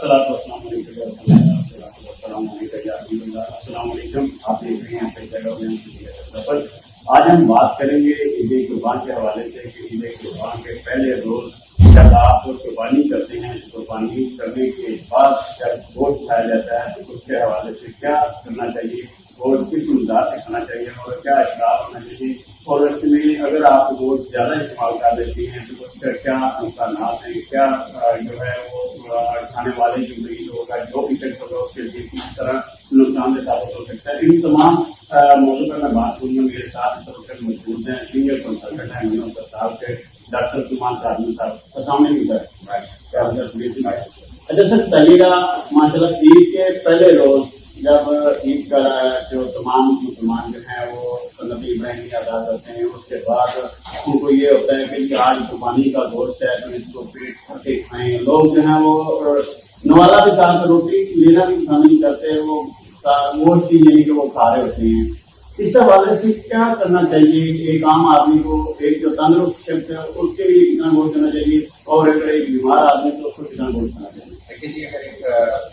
السلام علیکم السلام علیکم. آپ دیکھ رہے ہیں سفر. آج ہم بات کریں گے عید قربان کے حوالے سے کہ عید قربان کے پہلے روز جب آپ قربانی کرتے ہیں، قربانی کرنے کے بعد جب گوشت کھایا جاتا ہے تو اس کے حوالے سے کیا کرنا چاہیے اور کس مقدار سے کھانا چاہیے اور کیا اخلاق ہونا چاہیے، اور اس میں اگر آپ گوشت زیادہ استعمال کر دیتے ہیں تو اس کا کیا نقصانات ہیں، کیا جو ہے وہ کھانے والے جو مریض ہوگا، جو افیکٹ ہوگا اس کے لیے کس طرح نقصان دہ ثابت ہو سکتا ہے. ان تمام موضوع پر میں بات کروں گا. میرے ساتھ اس وقت موجود ہیں سینئر کنسلٹنٹ ہیں میون صاحب کے ڈاکٹر سلمان کاظمی صاحب. السلام علیکم سر. اچھا سر، بتائیے گا ماشاء اللہ عید کے پہلے روز جب عید کا جو تمام مسلمان جو ہیں وہ نبی ابراہیم ادا کرتے ہیں، اس کے بعد ان کو یہ ہوتا ہے کہ آج قربانی کا گوشت ہے تو اس کو پیٹ بھر کے کھائیں. لوگ جو ہیں وہ نوالا بھی ساتھ روٹی لینا بھی پسند نہیں کرتے، وہ گوشت یعنی کہ وہ کھا رہے ہوتے ہیں. اس حوالے سے کیا کرنا چاہیے ایک عام آدمی کو، ایک جو تندرست شخص ہے اس کے لیے کتنا گوشت کرنا چاہیے، اور اگر ایک بیمار آدمی تو اس کو کتنا گوشت کرنا چاہیے؟ دیکھیے جی، اگر ایک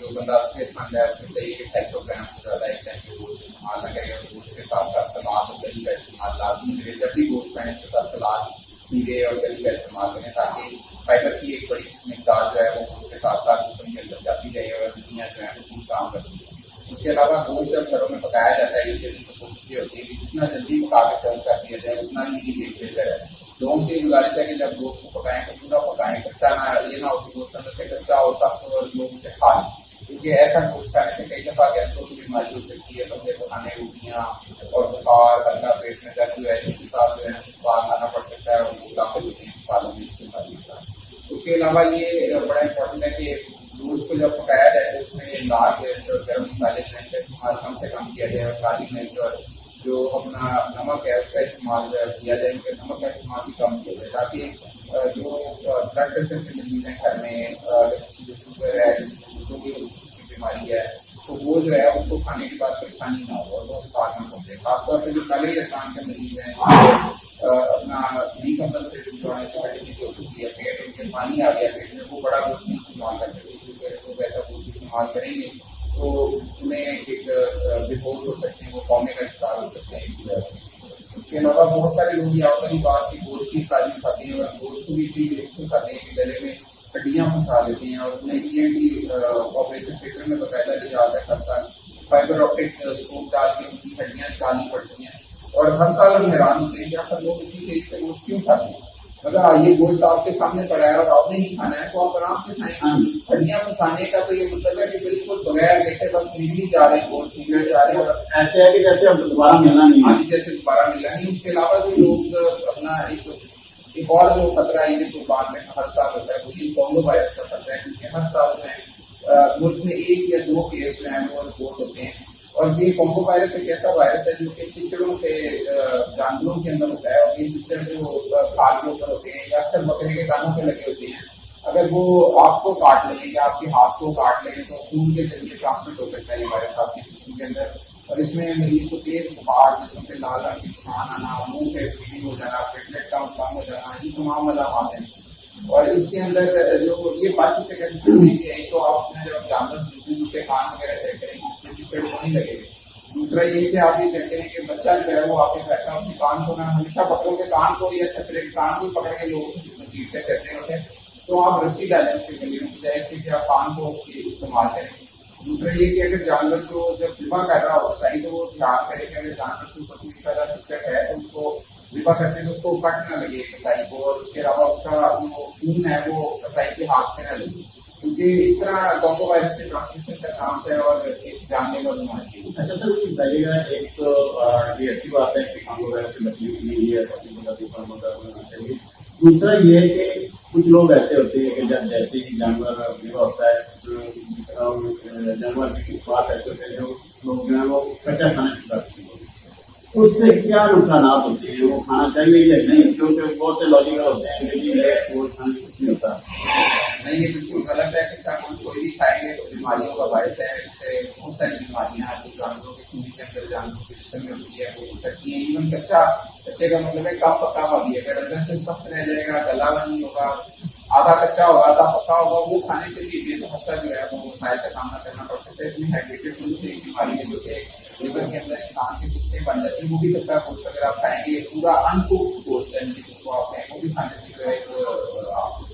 جو بندہ صحت مند ہے اس کو چاہیے کہ 250 گرام سے زیادہ ایک ٹائم کے گوشت استعمال نہ کرے، اور گوشت کے ساتھ ساتھ سلاد اور دہی کا استعمال لازمی کرے. جب بھی گوشت کھائیں اس کے ساتھ سلاد، کھیرے اور دہی کا استعمال کریں تاکہ فائبر کی ایک بڑی مقدار جو ہے وہ گوشت کے ساتھ ساتھ جسم کے اندر جاتی رہے اور ہڈیاں جو ہیں وہ خوب کام کرتی ہیں. اس کے علاوہ گوشت جب گھروں میں پکایا جاتا ہے یہ کوشش یہ ہوتی ہے کہ جتنا جلدی پکا کے سرو کر دیا جائے اتنا ہی بہتر ہے. لوگوں کی گزارش ہے کہ جب گوشت کو پکائیں تو پورا پکائیں، کچا نہ یہ نہ ہو کہ گوشت اندر سے کچا ہو سخت اور لوگ اسے کھا لیں، کیونکہ ایسا گوشت کھانے سے کئی دفعہ گیسوں کی بیماری ہو سکتی ہے، کمزے پکانے، الٹیاں اور بخار، ہلکا پیٹ میں درد جو ہے جس کے ساتھ جو ہے اسپتال لانا پڑ سکتا ہے اور وہ داخل ہوتے ہیں اسپتالوں میں اس بیماری کے ساتھ. اس کے علاوہ یہ بڑا امپورٹنٹ ہے کہ گوشت کو جب پکایا جائے تو اس میں لال مرچ اور گرم مسالے جو ہیں کا استعمال کم سے کم کیا جائے، اور کالی مرچ اور جو اپنا نمک ہے اس کا استعمال کیا جائے، کہ نمک کا استعمال بھی کم کیا جائے تاکہ جو بلڈ پریشر کی مریض ہیں گھر میں، شوگر ہے، جو بھی بیماری ہے تو وہ جو ہے اس کو کھانے کے بعد پریشانی نہ ہو اور وہ اسپتال نہ پہنچے. خاص طور پہ جو کالے ارکان کے مریض ہیں اپنا ڈی کمبل سے جو ہوتی ہے پیٹ ان کے پانی آ گیا پیٹ میں، وہ بڑا گوشت نہیں استعمال کر سکتے، کیونکہ لوگ ایسا گوشت استعمال کریں گے تو انہیں ایک بے ہوش ہو سکتے ہیں، وہ قومے کا شکار ہو سکتے ہیں اس وجہ سے. اس کے علاوہ بہت سارے لوگ یہ والی بات کی گوشت کی تعلیم کھاتے ہیں اور گوشت کو بھی اتنی ریئیکشن کھاتے ہیں کہ گلے میں ہڈیاں پھنسا لیتے ہیں، اور انہیں ENT آپریشن تھیٹر میں باقاعدہ لے جاتا ہے ہر سال فائبر آپٹک اسکوپ ڈال کے ان کی ہڈیاں نکالنی پڑتی ہیں. اور ہر سال ہم حیران ہوتے ہیں کہ آخر لوگ اتنی تیز سے گوشت کیوں کھاتے ہیں. مگر یہ گوشت آپ کے سامنے پڑا ہے اور آپ نے ہی کھانا ہے تو آپ آرام سے کھائیں. ہڈیاں پھنسانے کا تو یہ مطلب ہے کہ بالکل بغیر دیکھے بس نکلی جا رہے ہیں، گوشت نکل جا رہے ہیں، اور ایسے ہے کہ جیسے اب دوبارہ ملنا نہیں ہے. جیسے دوبارہ ملنا نہیں. اس کے علاوہ جو لوگ اپنا ایک اور جو خطرہ ہے عید قربان میں ہر سال ہوتا ہے وہ یہ کونگو وائرس کا خطرہ ہے، کیونکہ ہر سال میں ملک میں 1 یا 2 کیس جو ہیں وہ رپورٹ ہوتے ہیں. اور یہ کونگو وائرس ایک ایسا وائرس ہے جو کہ چچڑوں سے جانوروں کے اندر ہوتا ہے، اور یہ چچڑ سے وہ کھال کے اوپر ہوتے ہیں یا اکثر بکرے کے کانوں پہ لگے ہوتے ہیں. اگر وہ آپ کو کاٹ لیں یا آپ کے ہاتھ کو کاٹ لیں تو خون کے ذریعے ٹرانسمٹ ہو سکتا ہے یہ وائرس آپ کے جسم کے اندر، اور اس میں مریض کو تیز بخار، جسم سے لال رنگ کی نشان آنا، منہ سے بلیڈنگ ہو جانا، پلیٹلیٹ کاؤنٹ کم ہو جانا، یہ تمام علامات ہیں. اور اس کے اندر جو یہ بات سے کہہ سکتے ہیں کہ ایک تو آپ نے جب جانور دوسرے کان وغیرہ چیک کریں گے اس میں چپڑ نہیں لگے گا. دوسرا یہ کہ آپ یہ چیک کریں کہ بچہ جو ہے وہ آپ کے گھر کا اس کے کان کو نہ ہمیشہ بکروں کے کان کو یا چھترے کے کان کو پکڑ کے لوگ مسیحتے کرتے ہیں اسے، تو آپ رسی ڈالیں اس کے گلے میں بجائے اس کے کہ آپ کان کو استعمال کریں. دوسرا یہ کہ اگر جانور کو جب ذبح کر رہا ہو صحیح تو وہ دھیان کرے کہ اگر جانور کے اوپر کوئی پیدا چکر ہے تو اس کو ذبح کرتے ہیں تو اس کو کٹ نہ لگے کسائی کو، اور اس کے علاوہ اس کا جو خون ہے وہ کسائی کے ہاتھ میں نہ لگے، کیونکہ اس طرح کونگو وائرس کے ٹرانسمیشن کا چانس ہے اور ایک جان لیوا بیماری ہے. اچھا سر، یہ بتائیے گا ایک تو یہ اچھی بات ہے کہ کونگو وائرس سے بچنے کے لیے ہونا چاہیے. دوسرا یہ ہے کہ کچھ لوگ ایسے ہوتے ہیں کہ جب جیسے ہی جانور ذبح ہوتا ہے جانور کے پاس ایسے ہوتے ہیں جو لوگ جو ہیں وہ کچا کھانا کرتے ہیں، اس سے کیا نقصانات ہوتے ہیں؟ وہ کھانا چاہیے یا نہیں؟ کیونکہ بہت سے لوجیکل ہوتے ہیں کہ وہ کھانے کچھ نہیں ہوتا. نہیں، یہ بالکل غلط ہے کہ کوئی بھی کھائیں گے تو بیماریوں کا باعث ہے. اس سے بہت ساری بیماریاں جو جانوروں کے خون کے اندر جانوروں کے جسم میں ہوتی ہے وہ ہو سکتی ہیں. ایون کچے کا مطلب ہے کم پکا ہوا بھی، اگر اندر سے سخت رہ جائے گا، گلا ہوا نہیں ہوگا، آدھا کچا ہوگا آدھا پکا ہوگا، وہ کھانے سے بھی بے تحفہ جو ہے وہ مسائل کا سامنا کرنا پڑ سکتا ہے. اس میں ہائیڈریٹڈ فوڈ کی بیماری ہے جو کہ لیور کے اندر انسان کے سسٹم بن جاتی ہے. وہ بھی کچا گوشت اگر آپ کھائیں گے پورا انکوکڈ گوشت ہے جس کو آپ کہیں وہ بھی کھانے سے جو ہے آپ.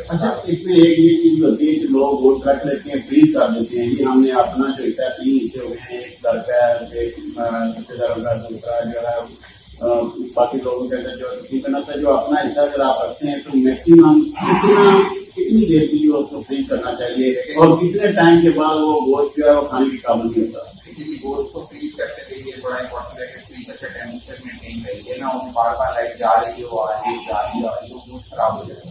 اچھا اس میں ایک یہ چیز ہوتی ہے کہ لوگ گوشت رکھ لیتے ہیں فریز کر دیتے ہیں. یہ ہم نے اپنا جو حصہ ہے 3 حصے ہو گئے ہیں، ایک گھر کا ہے، ایک رشتے داروں کا، دوسرا جو ہے باقی لوگوں کے اندر جو کسی کا نہ جو اپنا حصہ اگر آپ رکھتے ہیں تو میکسیمم کتنی دیر کے لیے اس کو فریز کرنا چاہیے اور کتنے ٹائم کے بعد وہ گوشت جو ہے وہ کھانے کے قابل نہیں ہوتا؟ گوشت کو فریز کرتے ہوئے یہ بڑا امپورٹنٹ ہے کہ فریزر کا ٹیمپریچر مینٹین کریے نہ ان بار بار لائٹ جا رہی ہو آ رہی جا رہی آ رہی ہو گوشت خراب ہو جائے گا.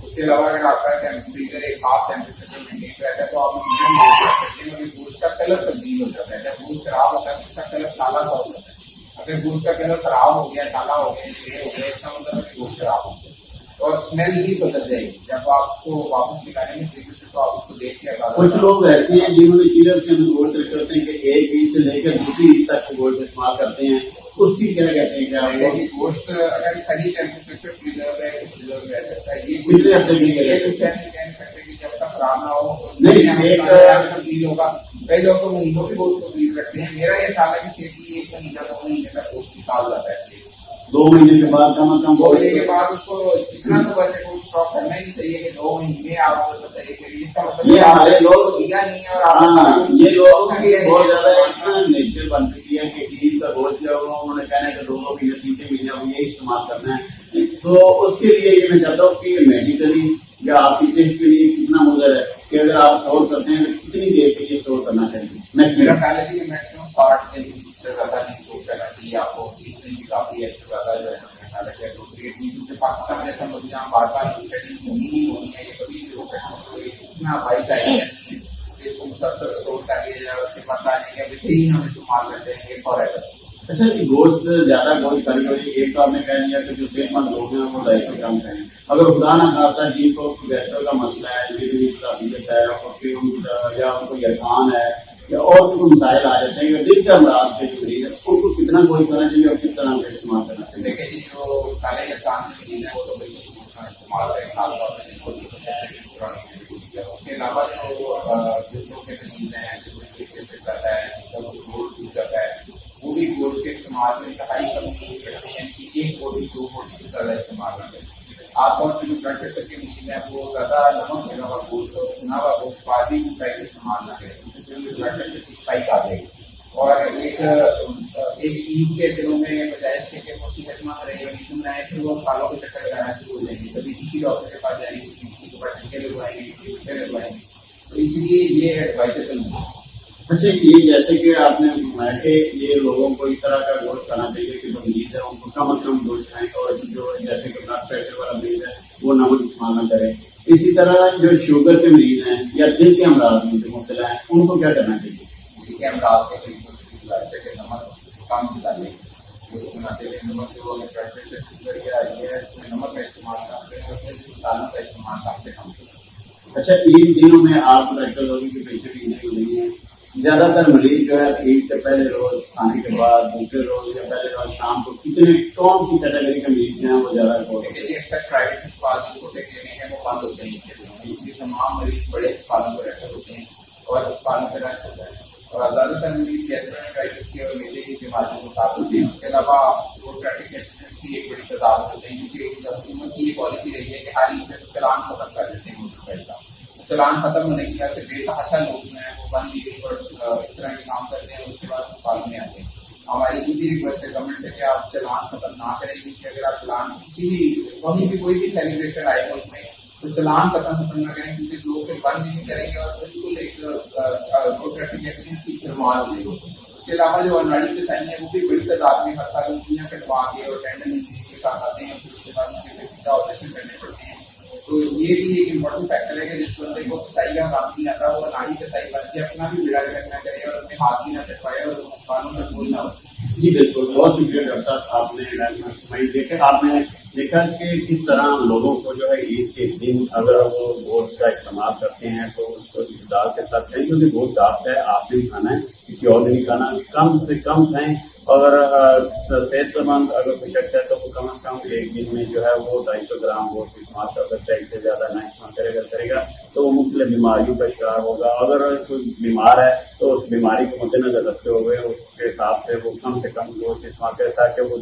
اس کے علاوہ اگر آپ کا فریزر ایک خاص ٹیمپریچر پر مینٹین رہتا ہے تو آپ کرتے ہیں گوشت کا کلر تبدیل ہو جاتا ہے. جب گوشت خراب ہوتا ہے اس کا کلر کالا سا ہو جاتا ہے. اگر گوشت کا کلر خراب ہو گیا کالا ہو گیا گرے ہو گیا اس کا مطلب ہے گوشت خراب ہو گیا اور اسمیل بھی بدل جائے گی. جب آپ اس کو واپس نکالیں گے فریزر سے تو آپ اس کو دیکھ کے کچھ لوگ ایسے ہیں جنہوں نے چیلرز کے اندر گوشت رکھتے ہوتے ہیں کہ ایک عید سے لے کر دوسری عید تک گوشت استعمال کرتے ہیں، اس کی کیا کہتے ہیں؟ کیا گوشت اگر صحیح ٹیمپریچر پریزرو رہ سکتا ہے. یہ کتنے عرصے کے لیے کہہ نہیں سکتے کہ جب تک خراب نہ ہو نہیں تبدیل ہوگا. کئی لوگ تو مہینوں کے گوشت کو فریز رکھتے ہیں. میرا یہ خیال ہے کہ سیفلی 1 مہینہ 2 مہینے تک گوشت نکال جاتا ہے. 2 مہینے کے بعد کم از کم 2 مہینے کے بعد اس کو اتنا تو ویسے کوئی اسٹاک کرنا ہی نہیں چاہیے کہ 2 مہینے آپ بتائیے کہ اس کا مطلب یہ ہمارے لوگ دیا نہیں ہے اور یہ لوگ بہت زیادہ اتنا نیچر بن چکی ہے کہ عید کا گوشت جو انہوں نے کہنا ہے کہ 2 مہینے 3 مہینے ہم یہ استعمال کرنا ہے. تو اس کے لیے یہ میں چاہتا ہوں کہ میڈیکلی یا آپ کی صحت کے لیے کتنا مضر ہے کہ اگر آپ اسٹور کرتے ہیں تو کتنی دیر کے لیے اسٹور کرنا چاہیے؟ میرا خیال ہے کہ میکسیمم 60 دن سے زیادہ نہیں اسٹور کرنا چاہیے آپ کو. 30 دن بھی کافی ہے، اس سے زیادہ جو ہے دوسرے پاکستان جیسا مجھے یہاں بار بار سیٹنگ ہونی ہے یہ کبھی بھی ہو سکتا ہے. اتنا بھائی چاہیے اس کو مسلسل اسٹور کر لیا جائے اور پھر پتہ نہیں کہ ویسے ہی ہم استعمال کرتے ہیں یہ فور ایور. اچھا یہ گوشت زیادہ گوشت کھانی ہوئی ایک تو آپ نے کہہ دیا کہ جو صحت مند لوگ ہیں وہ 250 گرام کھائیں. اگر خدا نہ خاصہ جن کو گیسٹرول کا مسئلہ ہے، قابلیت ہے اور پھر یا ان کو یقان ہے یا اور کوئی مسائل آ جاتے ہیں یا دل کے امراض کے جو مریض ہے ان کو کتنا گوشت کرنا چاہیے اور کس طرح کا استعمال کرنا چاہیے؟ دیکھیں جی جو کالے یقان کے مریض ہیں وہ تو بالکل استعمال کریں خاص طور پہ جن کو اس کے علاوہ جو گھٹنوں کے مریض ہیں جو طریقے سے کرتا ہے گوشت ٹوٹ جاتا ہے وہ بھی گوشت کے استعمال میں انتہائی کمی کرتے ہیں کہ 1 بوٹی 2 بوٹی سے زیادہ استعمال نہ کریں. خاص طور پہ جو بلڈ پریشر کے مریض ہیں وہ زیادہ نمک بھرا ہوا گوشت اور بھنا ہوا گوشت باربی کا استعمال نہ کریں کیونکہ بلڈ پریشر کی اسپائک آ جائے گی. اور ایک عید کے دنوں میں بجائے اس کے وہ صحت مند رہے اور عید منائے پھر وہ کالوں کے چکر لگانا شروع ہو جائیں گے. کبھی کسی ڈاکٹر کے پاس جائیں گے کسی کو ٹیکے لگوائیں گے کسی ٹیکے لگوائیں گے. تو اس لیے یہ ایڈوائزیبل نہیں ہے. اچھا یہ جیسے کہ آپ نے فرمایا کہ یہ لوگوں کو اس طرح کا گوشت کھانا چاہیے کہ جو مریض ہے ان کو کم از کم گوشت کھائیں اور جو جیسے کہ بلڈ پریشر والا مریض ہے وہ نمک استعمال نہ کرے. اسی طرح جو شوگر کے مریض ہیں یا دل کے امراض میں جو مبتلا ہیں ان کو کیا کرنا چاہیے؟ دل کے امراض کے مریض کے نمک کم ڈالیں. گوشت بناتے ہوئے نمک جو بلڈ پریشر شوگر یا یہ ہے اس میں نمک کا استعمال کرتے ہیں اور پھر مسالوں کا استعمال کم سے کم کریں. اچھا ان دنوں میں آپ ڈاکٹر لوگوں کی پیشنٹ نہیں ہو رہی ہیں، زیادہ تر مریض جو ہے عید کے پہلے روز کھانے کے بعد دوسرے روز یا پہلے روز شام کو کتنے کون سی کیٹیگری کے مریض ہیں وہ زیادہ اکثر پرائیویٹ اسپتال جو چھوٹے کلینک ہیں وہ بند ہوتے ہیں. اس لیے تمام مریض بڑے اسپتالوں میں ریفر ہوتے ہیں اور اسپتالوں میں رش ہوتا ہے اور زیادہ تر مریض گیسٹرائٹس کے اور میلے کی بیماریوں کے ساتھ ہوتے ہیں. اس کے علاوہ روڈ ٹریفک ایکسیڈنٹس کی ایک بڑی تعداد ہوتے ہیں کیونکہ حکومت کی یہ پالیسی رہی ہے کہ ہر عید میں چلان ختم کر دیتے ہیں موٹر سائیکل کا. چلان ختم ہونے کی وجہ سے بے تحاشا لوگ جو ہیں وہ بند دی گئی اور اس طرح کے کام کرتے ہیں. اس کے بعد اسپتال میں آتے ہیں. ہماری یہ بھی ریکویسٹ ہے گورنمنٹ سے کہ آپ چلان ختم نہ کریں کیونکہ اگر آپ چلان کسی بھی کہیں بھی کوئی بھی سیلیبریشن آئے ملک میں تو چلان ختم نہ کریں کیونکہ لوگ پھر بند نہیں کریں گے اور بالکل ایک روڈ ٹریفک ایکسیڈنٹس کی فرمان ہو جائے گی. اس کے علاوہ جو ناڑی کے سائن ہے وہ بھی بڑی تعداد میں ہر سال انگلیاں کٹوا کے اور ٹینڈن انجریز کے ساتھ آتے ہیں پھر اس کے بعد ان کے پیچھے آپریشن کرنے پڑتے ہیں. تو یہ بھی ایک امپورٹنٹ فیکٹر ہے کہ جس بندے کو کسائی کا کام نہیں آتا وہ ناڑی کسائی بن کے اپنا بھی بیڑا گرک نہ کرے اور اپنے ہاتھ بھی نہ کٹوائے اور اسپتالوں میں کوئی نہ ہو. جی بالکل بہت شکریہ ڈاکٹر صاحب آپ نے آپ نے دیکھا کہ کس طرح لوگوں کو جو ہے عید کے دن اگر وہ گوشت کا استعمال کرتے ہیں تو اس کو اقدار کے ساتھ کریں کیونکہ گوشت آپ کا ہے آپ نے بھی کھانا ہے کسی اور نے نہیں کھانا. کم سے کم کھائیں اگر صحت مند اگر کوئی شخص ہے تو وہ کم از کم ایک دن میں جو ہے وہ 250 گرام گوشت استعمال کر سکتا ہے، اس سے زیادہ نہ استعمال کرے گا تو وہ مختلف بیماریوں کا شکار ہوگا. اگر کوئی بیمار ہے تو اس بیماری کو مد نظر رکھتے ہوئے اس کے حساب سے وہ کم سے کم گوشت استعمال کرے تاکہ وہ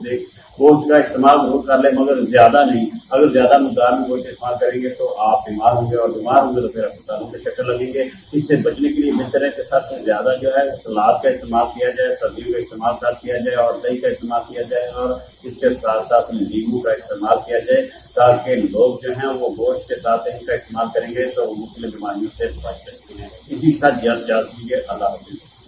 گوشت کا استعمال ضرور کر لے مگر زیادہ نہیں. اگر زیادہ مقدار میں گوشت استعمال کریں گے تو آپ بیمار ہوں گے، اور بیمار ہوں گے تو پھر اسپتالوں کے چکر لگیں گے. اس سے بچنے کے لیے بہتر ہے کہ سب سے زیادہ جو ہے سلاد کا استعمال کیا جائے، سبزیوں کا استعمال ساتھ کیا جائے، اور دہی کا استعمال کیا جائے، اور اس کے ساتھ ساتھ لیمو کا استعمال کیا جائے تاکہ لوگ جو ہیں وہ گوشت کے ساتھ ان کا استعمال کریں گے تو وہ مختلف بیماریوں سے بچ سکتے ہیں. اسی کے ساتھ جلد اللہ حافظ.